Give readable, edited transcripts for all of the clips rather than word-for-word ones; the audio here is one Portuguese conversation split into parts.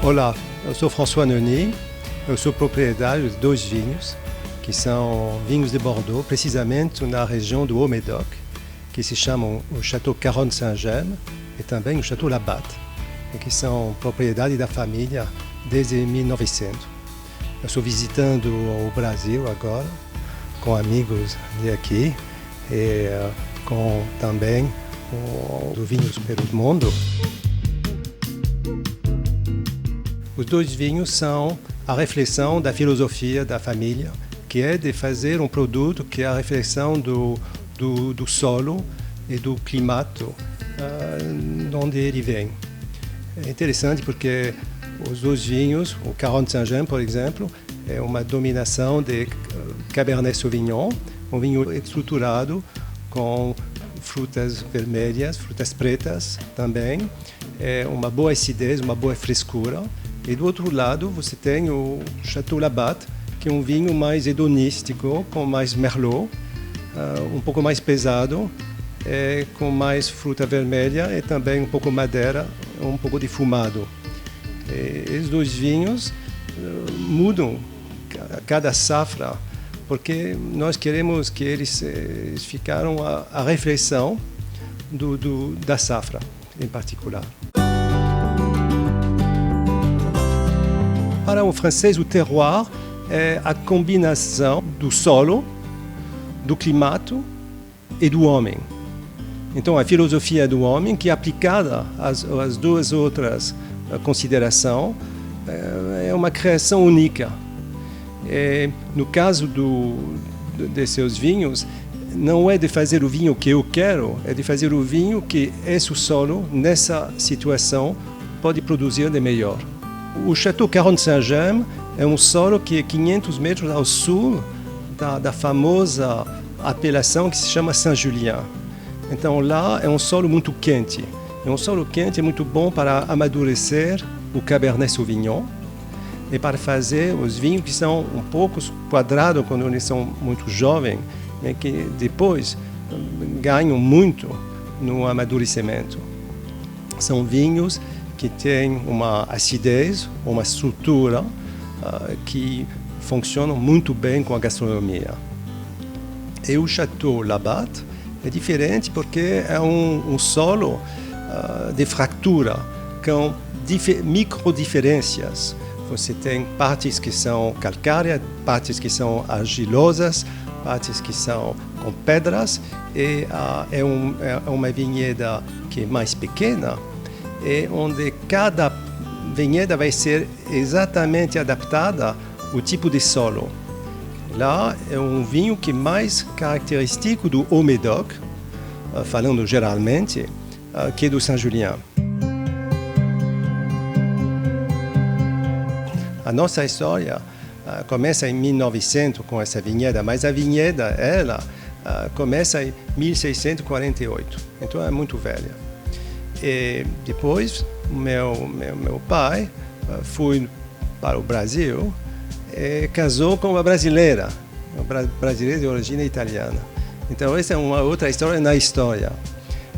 Olá, eu sou François Noni, eu sou proprietário de dois vinhos, que são vinhos de Bordeaux, precisamente na região do Haut-Médoc, que se chamam o Château Caronne Saint-Gemme e também o Château Labatte, que são propriedade da família desde 1900. Eu estou visitando o Brasil agora, com amigos de aqui e com também os vinhos pelo mundo. Os dois vinhos são a reflexão da filosofia da família, que é de fazer um produto que é a reflexão do solo e do clima onde ele vem. É interessante porque os dois vinhos, o Caronne Saint-Gemme, por exemplo, é uma dominação de Cabernet Sauvignon, um vinho estruturado com frutas vermelhas, frutas pretas também, é uma boa acidez, uma boa frescura. E do outro lado você tem o Château Labatte, que é um vinho mais hedonístico, com mais merlot, um pouco mais pesado, com mais fruta vermelha e também um pouco madeira, um pouco defumado. Esses dois vinhos mudam cada safra, porque nós queremos que eles ficaram a reflexão da safra em particular. Para o francês, o terroir é a combinação do solo, do clima e do homem. Então, a filosofia do homem, que é aplicada às duas outras considerações, é uma criação única. E, no caso de seus vinhos, não é de fazer o vinho que eu quero, é de fazer o vinho que esse solo, nessa situação, pode produzir de melhor. O Château Caronne Saint-Gemme é um solo que é 500 metros ao sul da famosa apelação que se chama Saint-Julien. Então lá é um solo muito quente. É um solo quente, é muito bom para amadurecer o Cabernet Sauvignon e para fazer os vinhos que são um pouco quadrados quando eles são muito jovens, e que depois ganham muito no amadurecimento. São vinhos que têm uma acidez, uma estrutura que funcionam muito bem com a gastronomia. E o Château Labatte é diferente porque é um solo de fratura, com microdiferenças. Você tem partes que são calcárias, partes que são argilosas, partes que são com pedras, e é uma vinheda que é mais pequena, e onde cada vinheda vai ser exatamente adaptada ao tipo de solo. Lá é um vinho que é mais característico do Haut-Médoc, falando geralmente, que do Saint-Julien. A nossa história começa em 1900 com essa vinheda, mas a vinheda, ela, começa em 1648, então é muito velha. E depois, meu pai foi para o Brasil e casou com uma brasileira de origem italiana. Então, essa é uma outra história na história.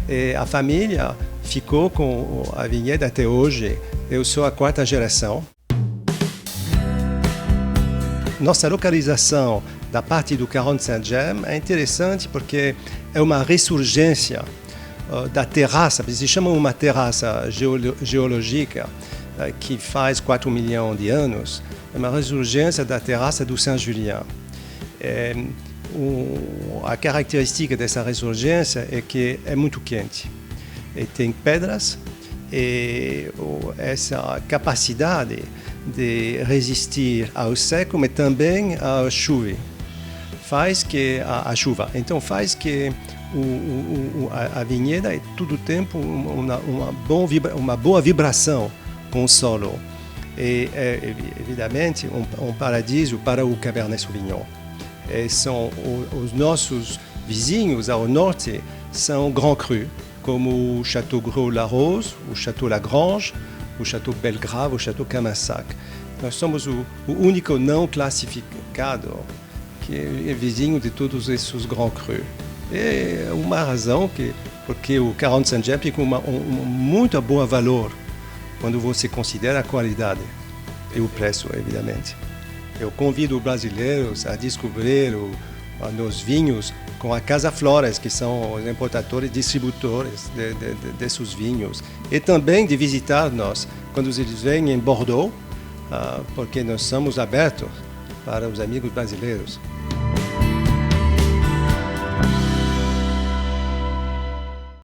E a família ficou com a vinheda até hoje. Eu sou a quarta geração. Nossa localização da parte do Caronne Saint-Gemme é interessante porque é uma ressurgência da terraça, se chama uma terraça geológica que faz 4 milhões de anos, é uma ressurgência da terraça do Saint-Julien. A característica dessa ressurgência é que é muito quente. E tem pedras e essa capacidade de resistir ao seco, mas também à chuva. Faz que a chuva, então faz que a vinheda é todo o tempo uma boa vibração com o solo. E é, evidente, um paraíso para o Cabernet Sauvignon. E são os nossos vizinhos ao norte são Grand Cru, como o Château Gros-la-Rose, o Château Lagrange, o Château Belgrave, o Château Camassac. Nós somos o único não classificado que é vizinho de todos esses Grand Cru. É uma razão porque o Caronne Saint-Gemme tem muito bom valor quando você considera a qualidade e o preço, evidente. Eu convido os brasileiros a descobrir os vinhos com a Casa Flores, que são os importadores e distributores desses vinhos. E também de visitar-nos quando eles vêm em Bordeaux, porque nós somos abertos para os amigos brasileiros.